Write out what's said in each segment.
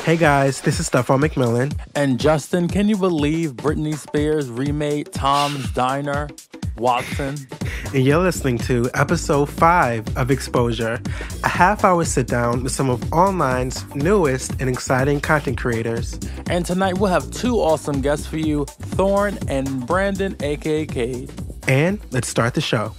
Hey guys, this is Stephon McMillan. And Justin, can you believe Britney Spears remade Tom's Diner, Watson? And you're listening to episode 5 of Exposure, a half-hour sit-down with some of online's newest and exciting content creators. And tonight we'll have 2 awesome guests for you, Thorne and Brandon, aka Kade. And let's start the show.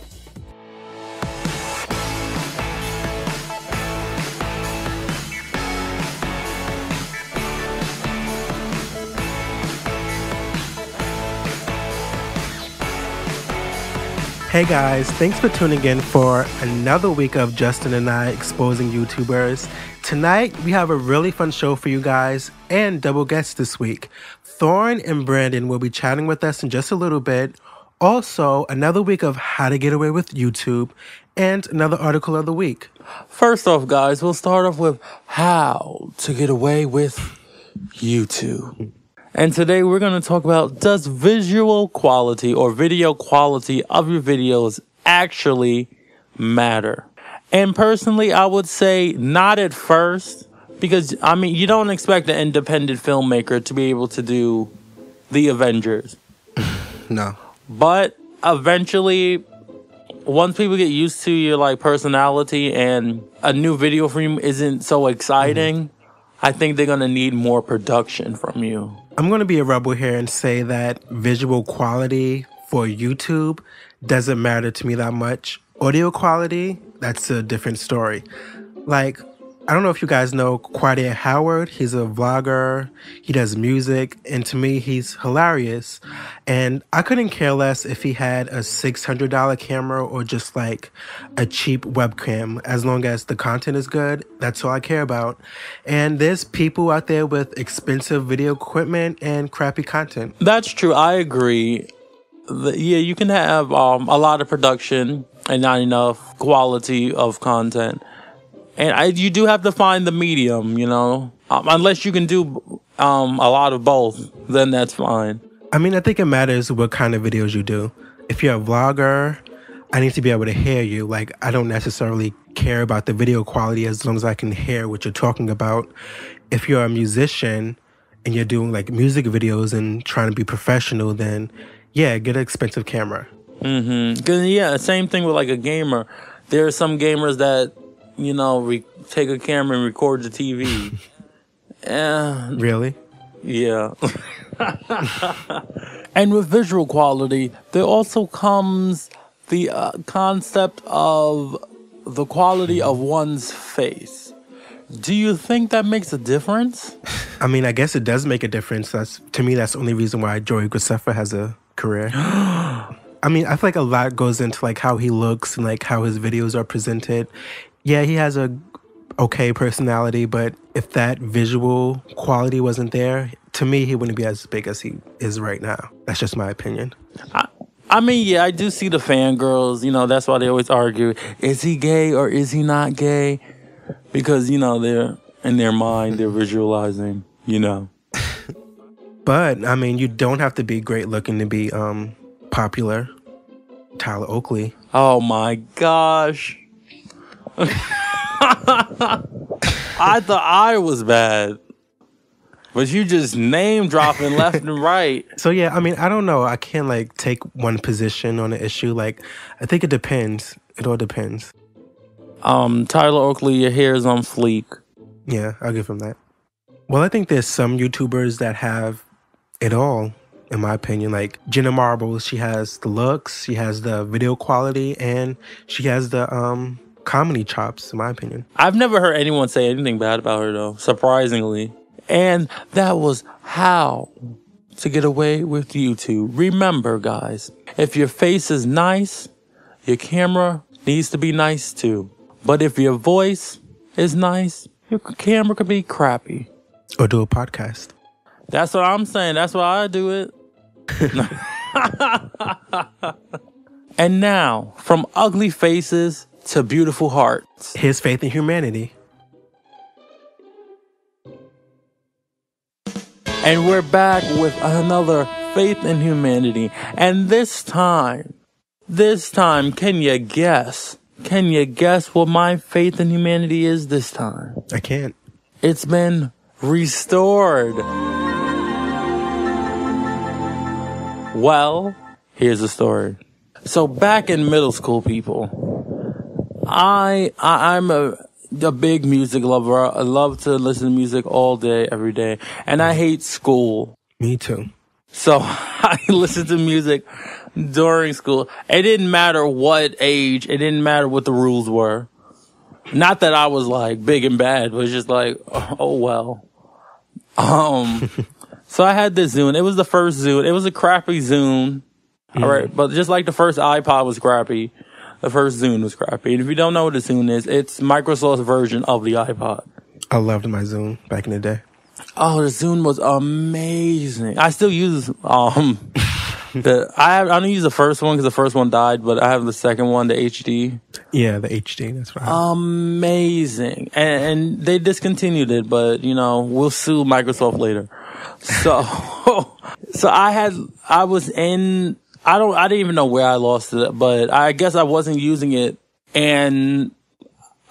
Hey guys, thanks for tuning in for another week of Justin and I exposing YouTubers. Tonight, we have a really fun show for you guys and double guests this week. Thorne and Brandon will be chatting with us in just a little bit. Also, another week of how to get away with YouTube and another article of the week. First off, guys, we'll start off with how to get away with YouTube. And today we're going to talk about, does visual quality or video quality of your videos actually matter? And personally, I would say not at first, because, I mean, you don't expect an independent filmmaker to be able to do The Avengers. No. But eventually, once people get used to your like personality and a new video from you isn't so exciting, I think they're going to need more production from you. I'm going to be a rebel here and say that visual quality for YouTube doesn't matter to me that much. Audio quality, that's a different story. Like, I don't know if you guys know Kade Howard. He's a vlogger. He does music. And to me, he's hilarious. And I couldn't care less if he had a $600 camera or just like a cheap webcam. As long as the content is good, that's all I care about. And there's people out there with expensive video equipment and crappy content. That's true. I agree. Yeah, you can have a lot of production and not enough quality of content. And you do have to find the medium, you know, unless you can do a lot of both, then that's fine. I mean, I think it matters what kind of videos you do. If you're a vlogger, I need to be able to hear you. Like, I don't necessarily care about the video quality as long as I can hear what you're talking about. If you're a musician and you're doing like music videos and trying to be professional, then yeah, get an expensive camera. Cause yeah, same thing with like a gamer. There are some gamers that, you know, take a camera and record the TV. Really? Yeah. And with visual quality, there also comes the concept of the quality of one's face. Do you think that makes a difference? I mean, I guess it does make a difference. To me, that's the only reason why Joey Graceffa has a career. I mean, I feel like a lot goes into like how he looks and like how his videos are presented. Yeah, he has a okay personality, but if that visual quality wasn't there, to me, he wouldn't be as big as he is right now. That's just my opinion. I mean, yeah, I do see the fangirls. You know, that's why they always argue, is he gay or is he not gay? Because, you know, they're in their mind, they're visualizing, you know. But, I mean, you don't have to be great looking to be popular. Tyler Oakley. Oh, my gosh. I thought I was bad, but you just name dropping left and right. So yeah, I mean, I don't know. I can't like take one position on the issue. Like, I think it depends. It all depends. Tyler Oakley, your hair is on fleek. Yeah, I'll give him that. Well, I think there's some YouTubers that have it all, in my opinion. Like Jenna Marbles, she has the looks, she has the video quality, and she has the comedy chops, in my opinion. I've never heard anyone say anything bad about her, though, surprisingly. And that was how to get away with YouTube. Remember, guys, if your face is nice, your camera needs to be nice, too. But if your voice is nice, your camera could be crappy. Or do a podcast. That's what I'm saying. That's why I do it. And now, from ugly faces to beautiful hearts. His faith in humanity. And we're back with another faith in humanity. And this time, can you guess? Can you guess what my faith in humanity is this time? I can't. It's been restored. Well, here's the story. So back in middle school, people, I'm a big music lover. I love to listen to music all day, every day. And I hate school. Me too. So I listened to music during school. It didn't matter what age. It didn't matter what the rules were. Not that I was like big and bad, but it's just like, oh well. So I had this Zune. It was the first Zune. It was a crappy Zune. All right. But just like the first iPod was crappy, the first Zune was crappy. And if you don't know what a Zune is, it's Microsoft's version of the iPod. I loved my Zune back in the day. Oh, the Zune was amazing. I still use, I don't use the first one because the first one died, but I have the second one, the HD. Yeah, the HD, that's right. Amazing. And they discontinued it, but we'll sue Microsoft later. So, I didn't even know where I lost it, but I guess I wasn't using it. And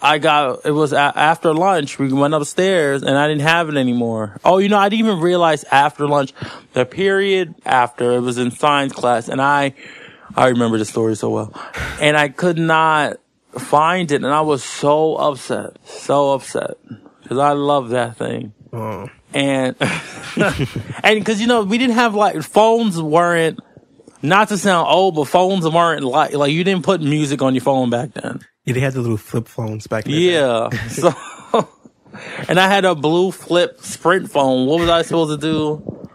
it was after lunch. We went upstairs and I didn't have it anymore. Oh, I didn't even realize after lunch, the period after, it was in science class. And I remember the story so well. And I could not find it. And I was so upset. Cause I love that thing. Oh. And, and cause we didn't have phones weren't, not to sound old, but phones weren't like you didn't put music on your phone back then. Yeah, they had the little flip phones back then. Yeah. So, and I had a blue flip Sprint phone. What was I supposed to do?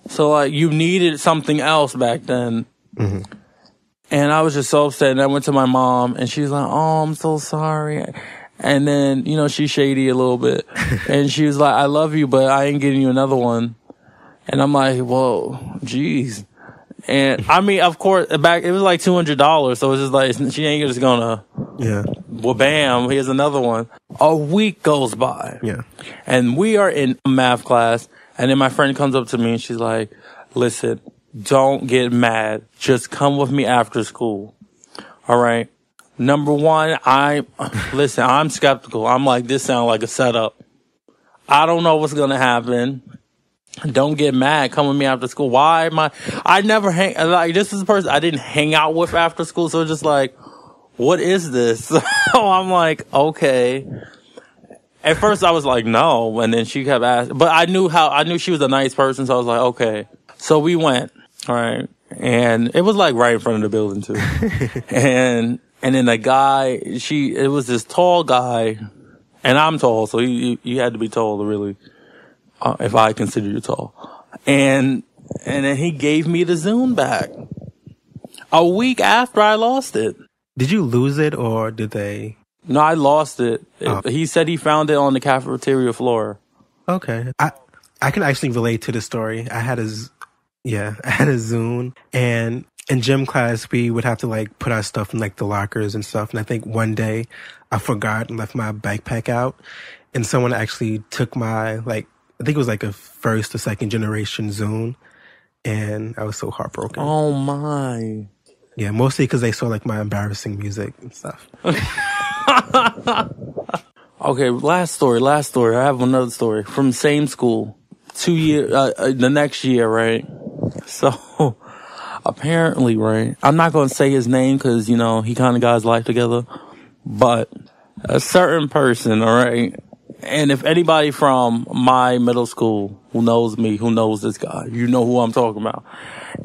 So you needed something else back then. Mm-hmm. And I was just so upset. And I went to my mom and she's like, "Oh, I'm so sorry." And then, she's shady a little bit. And she was like, "I love you, but I ain't getting you another one." And I'm like, "Whoa, geez." And I mean, of course, it was like $200. So it's just like, she ain't just gonna, well, bam, here's another one. A week goes by. Yeah. And we are in math class. And then my friend comes up to me and she's like, "Listen, don't get mad. Just come with me after school." All right. Number one, I'm skeptical. I'm like, this sounds like a setup. I don't know what's going to happen. Don't get mad. Come with me after school. Why am I never this is the person I didn't hang out with after school. So it's just like, what is this? So I'm like, okay. At first I was like, no. And then she kept asking, but I knew she was a nice person. So I was like, okay. So we went. All right. And it was like right in front of the building too. And then the guy, it was this tall guy, and I'm tall, so you had to be tall to really, if I consider you tall. And then he gave me the Zune back a week after I lost it. Did you lose it or did they? No, I lost it. He said he found it on the cafeteria floor. Okay. I can actually relate to the story. I had a Zune, and in gym class, we would have to put our stuff in the lockers and stuff. And I think one day I forgot and left my backpack out, and someone actually took my, I think it was a first or second generation Zune, and I was so heartbroken. Oh my. Yeah, mostly because they saw my embarrassing music and stuff. Okay, last story. I have another story from same school. 2 years, the next year, right? So, apparently, right? I'm not going to say his name because, he kind of got his life together. But a certain person, all right? And if anybody from my middle school who knows me, who knows this guy, you know who I'm talking about.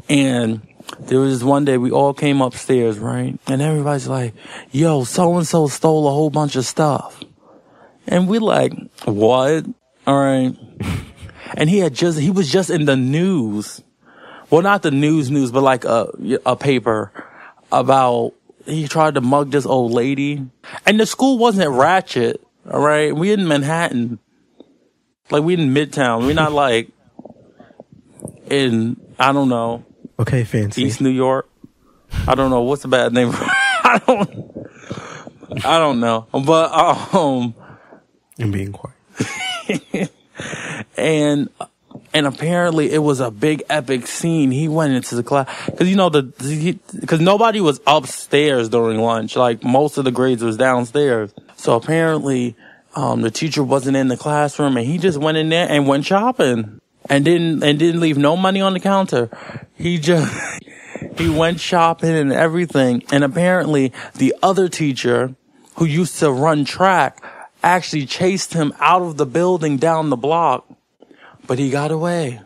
And there was this one day we all came upstairs, right? And everybody's like, "Yo, so-and-so stole a whole bunch of stuff." And we like, "What?" All right. And he was just in the news. Well, not the news, but a paper about he tried to mug this old lady. And the school wasn't ratchet, all right? We in Manhattan. We in Midtown. We're not in, I don't know. Okay, fancy. East New York. I don't know. What's the bad name? I don't know. But, I'm being quiet. And apparently it was a big epic scene. He went into the class because nobody was upstairs during lunch. Most of the grades was downstairs. So apparently, the teacher wasn't in the classroom, and he just went in there and went shopping, and didn't leave no money on the counter. He went shopping and everything. And apparently the other teacher who used to run track actually chased him out of the building down the block, but he got away.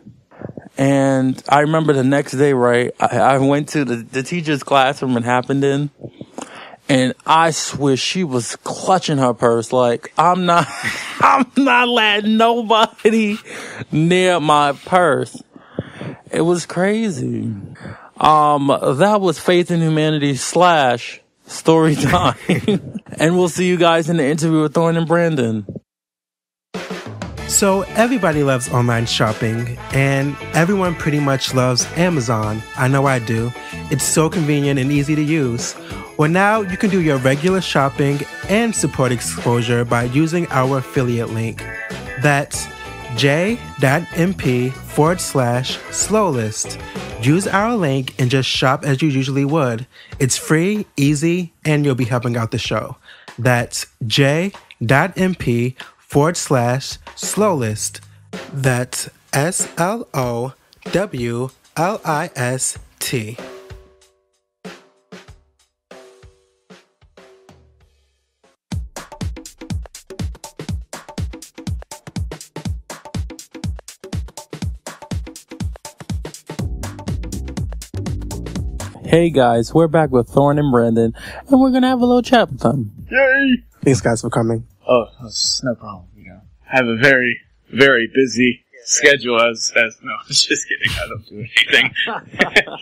And I remember the next day, right, I went to the teacher's classroom it happened in, and I swear she was clutching her purse like, I'm not letting nobody near my purse. It was crazy. That was Faith in Humanity / Storytime. And we'll see you guys in the interview with Thorne and Brandon. So everybody loves online shopping, and everyone pretty much loves Amazon. I know I do. It's so convenient and easy to use. Well, now you can do your regular shopping and support exposure by using our affiliate link. That's j.mp/slowlist. Use our link and just shop as you usually would. It's free, easy, and you'll be helping out the show. That's j.mp/slowlist. That's SLOWLIST. Hey guys, we're back with Thorne and Brandon, and we're gonna have a little chat with them. Yay! Thanks, guys, for coming. Oh, it's no problem. I have a very, very busy schedule as no, just kidding. I don't do anything.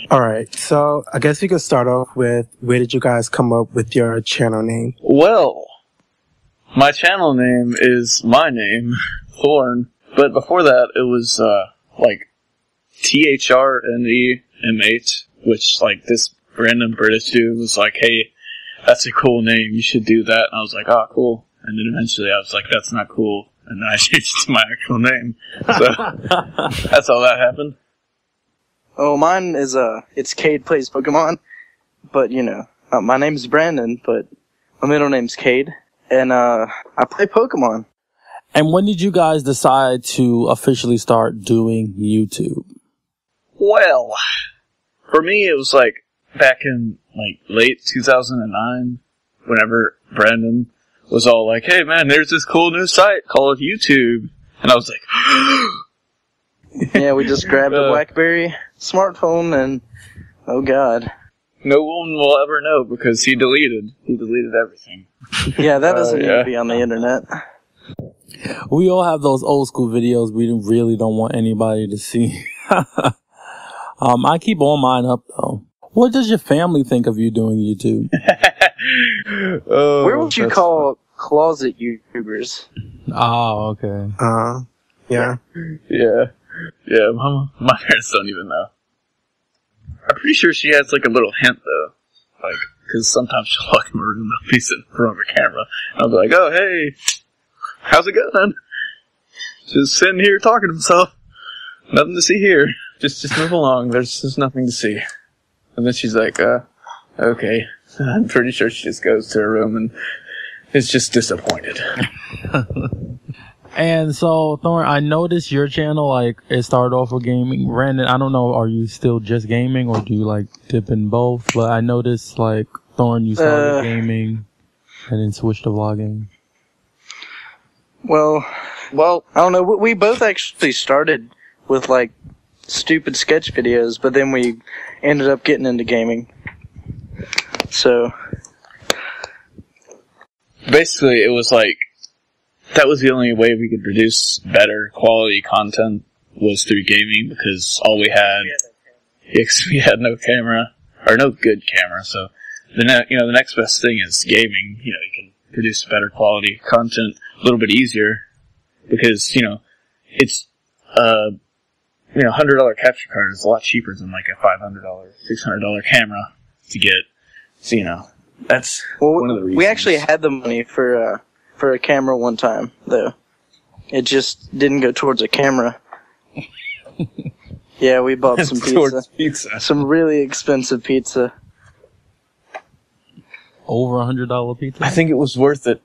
All right, so I guess we could start off with, where did you guys come up with your channel name? Well, my channel name is my name, Thorne, but before that it was like THRNEMH, which like this random British dude was like, hey, that's a cool name, you should do that. And I was like, oh, cool. And then eventually I was like, that's not cool. And then I changed it to my actual name. So that's how that happened. Oh, mine is, it's Kade Plays Pokemon. But, you know, my name's Brandon, but my middle name's Kade. And, I play Pokemon. And when did you guys decide to officially start doing YouTube? Well, for me, it was like back in like late 2009, whenever Brandon was all like, hey man, there's this cool new site called YouTube. And I was like, yeah, we just grabbed a BlackBerry smartphone and, oh god. No one will ever know because he deleted everything. Yeah, that doesn't need to be on the internet. We all have those old school videos we really don't want anybody to see. I keep all mine up though. What does your family think of you doing YouTube? Where would you call closet YouTubers? Oh, okay. Yeah. Yeah. My parents don't even know. I'm pretty sure she has like a little hint though. Like, cause sometimes she'll walk in my room and I'll be sitting in front of her camera. And I'll be like, oh hey, how's it going? Just sitting here talking to himself. Nothing to see here. Just move along. There's just nothing to see. And then she's like, okay. I'm pretty sure she just goes to her room and is just disappointed. And so, Thorne, I noticed your channel, like, it started off with gaming. Brandon, I don't know, are you still just gaming or do you, like, dip in both? But I noticed, like, Thorne, you started gaming and then switched to vlogging. Well, I don't know. We both actually started with, like, stupid sketch videos, but then we ended up getting into gaming. So basically, it was like that was the only way we could produce better quality content was through gaming because all we had no camera or no good camera. So the next best thing is gaming. You can produce better quality content a little bit easier because it's $100 capture card is a lot cheaper than like a $500, $600 camera to get. So, that's one of the reasons. We actually had the money for a camera one time, though. It just didn't go towards a camera. Yeah, we bought some pizza. Some really expensive pizza. Over $100 pizza? I think it was worth it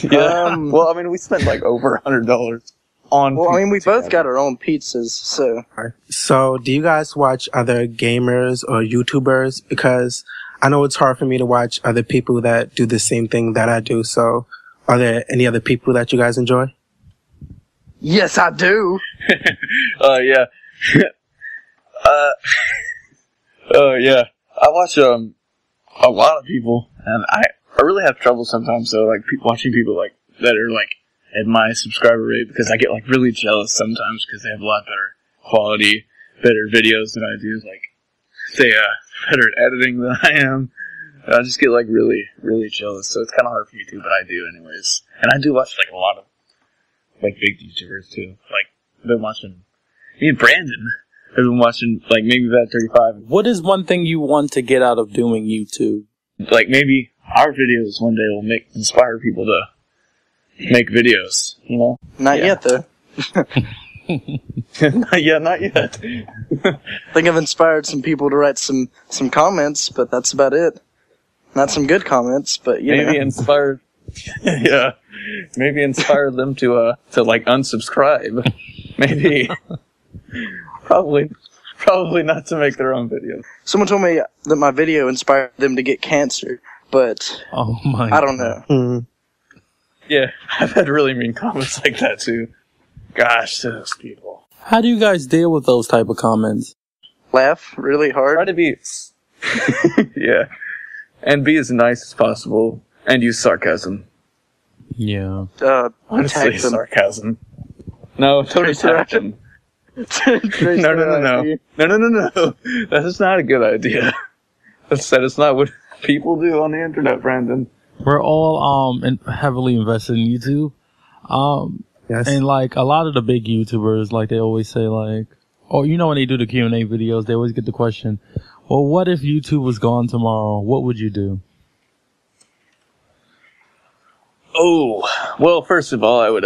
Yeah. Well, I mean, we spent like over $100 on. Well, I mean, we both together. got our own pizzas, so. So, do you guys watch other gamers or YouTubers? Because I know it's hard for me to watch other people that do the same thing that I do. So, are there any other people that you guys enjoy? Yes, I do. Yeah. Yeah. I watch a lot of people, and I really have trouble sometimes. So like watching people like that are like at my subscriber rate, because I get like really jealous sometimes because they have a lot better quality, better videos than I do. Like they better at editing than I am. And I just get like really, really jealous. So it's kind of hard for me too, but I do anyways. And I do watch like a lot of like big YouTubers too. Like I've been watching me and Brandon. I've been watching like maybe about 35. What is one thing you want to get out of doing YouTube? Like maybe our videos one day will inspire people to make videos, you know? Not yet, though. Not yet. I think I've inspired some people to write some comments, but that's about it. Not some good comments, but you know. Inspired. Yeah, maybe inspired them to like unsubscribe. Maybe. Probably not to make their own videos. Someone told me that my video inspired them to get cancer, but Oh my! I don't know. Mm. Yeah, I've had really mean comments like that too. Gosh, those people. How do you guys deal with those type of comments? Laugh really Try hard. to be, yeah, and be as nice as possible, and use sarcasm. Yeah. Honestly, Attack them. sarcasm. No, don't attack them. No. That is not a good idea. That is not what people do on the internet, Brandon. We're all heavily invested in YouTube. Yes. And like a lot of the big YouTubers, like they always say like, oh, you know when they do the Q&A videos, they always get the question, well, what if YouTube was gone tomorrow? What would you do? Oh, well, first of all, I would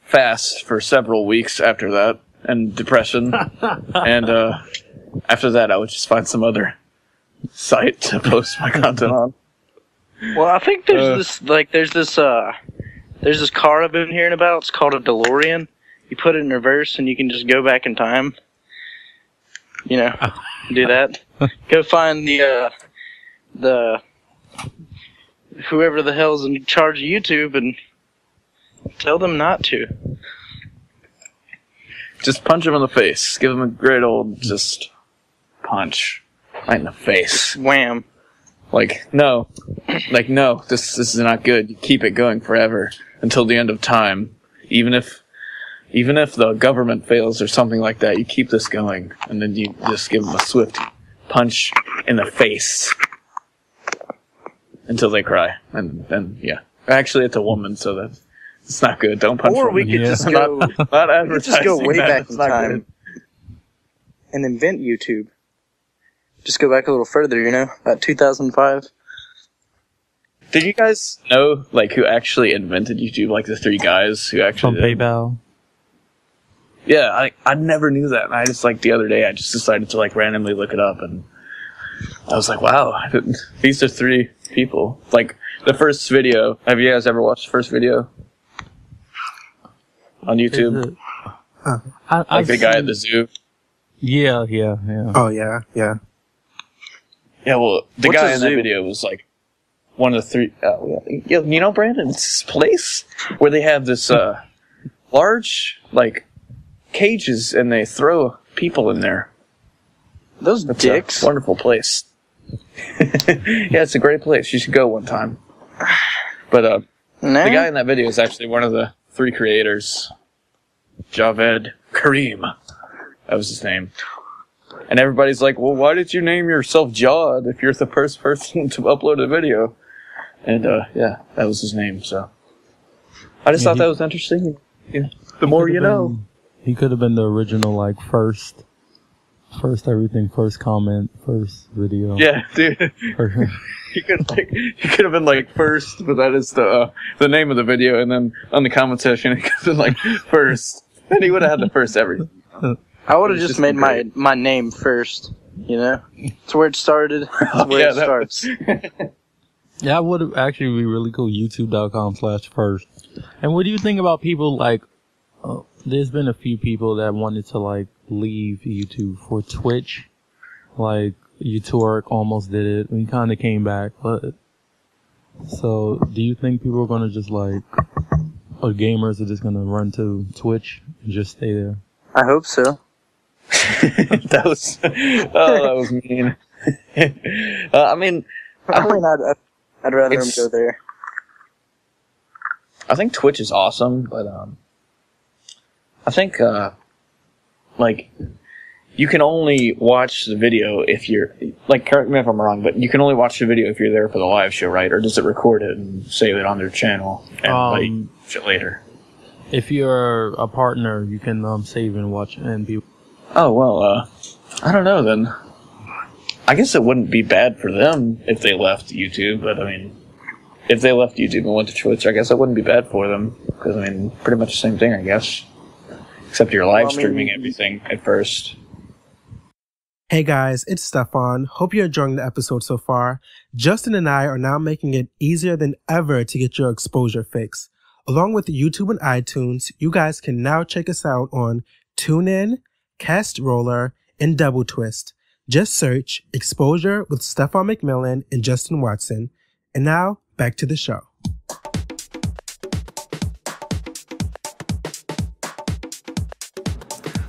fast for several weeks after that, and depression, and after that, I would just find some other site to post my content on. Well, I think there's this car I've been hearing about. It's called a DeLorean. You put it in reverse, and you can just go back in time. You know, do that. Go find the whoever the hell's in charge of YouTube and tell them not to. Just punch him in the face. Give him a great old just punch right in the face. Wham. Like no, this is not good. You keep it going forever until the end of time. Even if the government fails or something like that, you keep this going, and then you just give them a swift punch in the face until they cry, and then yeah. Actually, it's a woman, so it's not good. Don't punch. Or we women. could just I'm go. not We could just go advertising way that. back It's in not time good. and invent YouTube. Just go back a little further, you know, about 2005. Did you guys know like who actually invented YouTube? Like the three guys who actually From PayPal? Yeah, I never knew that. And I just like the other day I just decided to like randomly look it up, and I was like, wow, these are three people. Like the first video. Have you guys ever watched the first video on YouTube? Like the guy at the zoo. Yeah. Oh, yeah. Yeah, well, the What's guy a in that zoo? video was like one of the three. Yeah, you know, Brandon, it's this place where they have this large like cages, and they throw people in there. Those It's dicks. a wonderful place. Yeah, it's a great place. You should go one time. But Nah. the guy in that video is actually one of the three creators, Javed Karim. That was his name. And everybody's like, well, why did you name yourself Jawed if you're the first person to upload a video? And, yeah, that was his name, so. I just thought that was interesting. Yeah. The more you know. He could have been the original, like, first everything, first comment, first video. Yeah, dude. He could have been like first, but that is the name of the video, and then on the comment section he could have been like first. And he would have had the first everything. I would have It's just just made great. my name first, you know? It's where it started. It's where Yeah, it that starts. That would actually be really cool. YouTube.com/first. And what do you think about people like, there's been a few people that wanted to like leave YouTube for Twitch. Like uTorque almost did it. We kind of came back, but so do you think people are going to just like, or gamers are just going to run to Twitch and just stay there? I hope so. That was mean. I mean, I'd rather him go there. I think Twitch is awesome, but I think like you can only watch the video if you're like, correct me if I'm wrong, but you can only watch the video if you're there for the live show, right? Or does it record it and save it on their channel and watch it later? If you're a partner, you can save and watch and be. Oh well, I don't know then. I guess it wouldn't be bad for them if they left YouTube, but I mean, if they left YouTube and went to Twitch, I guess it wouldn't be bad for them, because I mean, pretty much the same thing, I guess. Except you're live streaming everything at first. Hey guys, it's Stefan. Hope you're enjoying the episode so far. Justin and I are now making it easier than ever to get your exposure fix. Along with YouTube and iTunes, you guys can now check us out on TuneIn, Castroller, and Double Twist. Just search Exposure with Stefan McMillan and Justin Watson. And now, back to the show.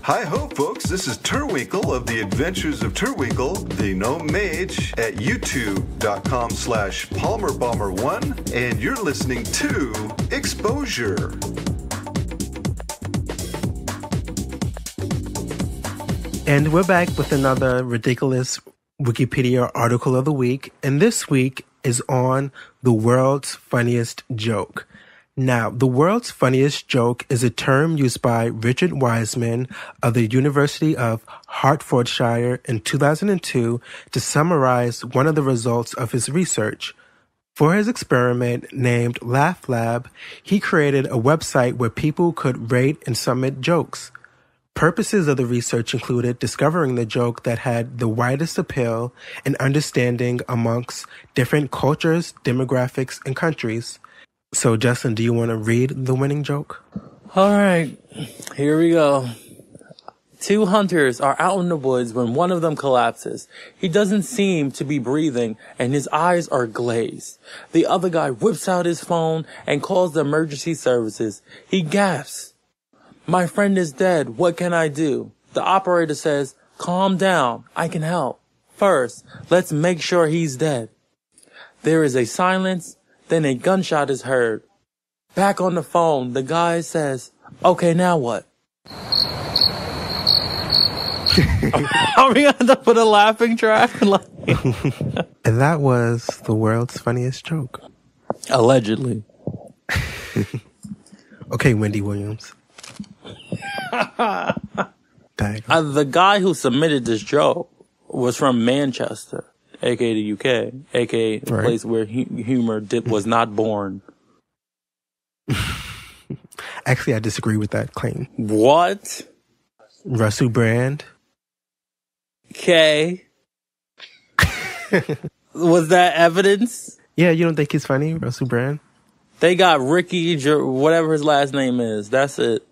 Hi-ho, folks. This is Turwinkle of The Adventures of Turwinkle, the Gnome Mage, at youtube.com/PalmerBomber1, and you're listening to Exposure. And we're back with another ridiculous Wikipedia article of the week. And this week is on the world's funniest joke. Now, the world's funniest joke is a term used by Richard Wiseman of the University of Hertfordshire in 2002 to summarize one of the results of his research. For his experiment named Laugh Lab, he created a website where people could rate and submit jokes. Purposes of the research included discovering the joke that had the widest appeal and understanding amongst different cultures, demographics, and countries. So, Justin, do you want to read the winning joke? All right, here we go. Two hunters are out in the woods when one of them collapses. He doesn't seem to be breathing, and his eyes are glazed. The other guy whips out his phone and calls the emergency services. He gasps, "My friend is dead. What can I do?" The operator says, "Calm down. I can help. First, let's make sure he's dead." There is a silence. Then a gunshot is heard. Back on the phone, the guy says, "Okay, now what?" Are we going to put a laughing track? And that was the world's funniest joke. Allegedly. Okay, Wendy Williams. The guy who submitted this joke was from Manchester, aka the UK, aka the place where humor was not born. Actually, I disagree with that claim. What? Russell Brand. Okay. Was that evidence? Yeah, you don't think he's funny, Russell Brand? They got Ricky, whatever his last name is. That's it.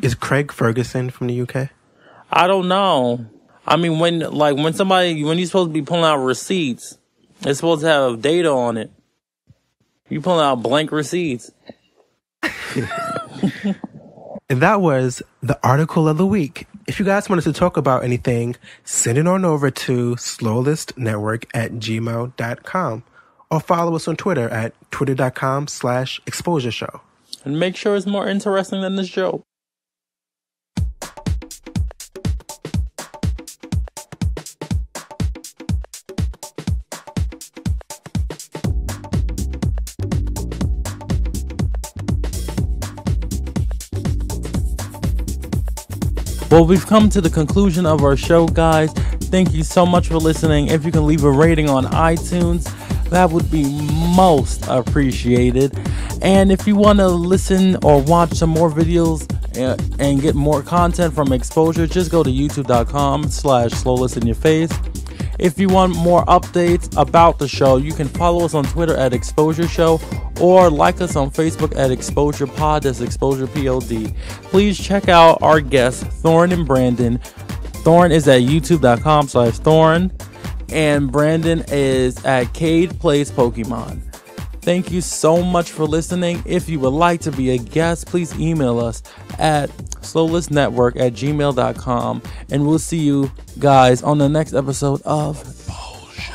Is Craig Ferguson from the UK? I don't know. I mean, when you're supposed to be pulling out receipts, it's supposed to have data on it. You pulling out blank receipts. And that was the article of the week. If you guys wanted to talk about anything, send it on over to slowlistnetwork@gmail.com or follow us on Twitter at twitter.com/exposureshow. And make sure it's more interesting than this joke. Well, we've come to the conclusion of our show, guys. Thank you so much for listening. If you can leave a rating on iTunes, that would be most appreciated. And if you want to listen or watch some more videos and get more content from Exposure, just go to youtube.com/slowlistinyourface. If you want more updates about the show, you can follow us on Twitter at Exposure Show or like us on Facebook at Exposure Pod. That's Exposure POD. Please check out our guests, Thorne and Brandon. Thorne is at youtube.com/Thorne, and Brandon is at Kade Plays Pokemon. Thank you so much for listening. If you would like to be a guest, please email us at slowlistnetwork@gmail.com, and we'll see you guys on the next episode of Exposure.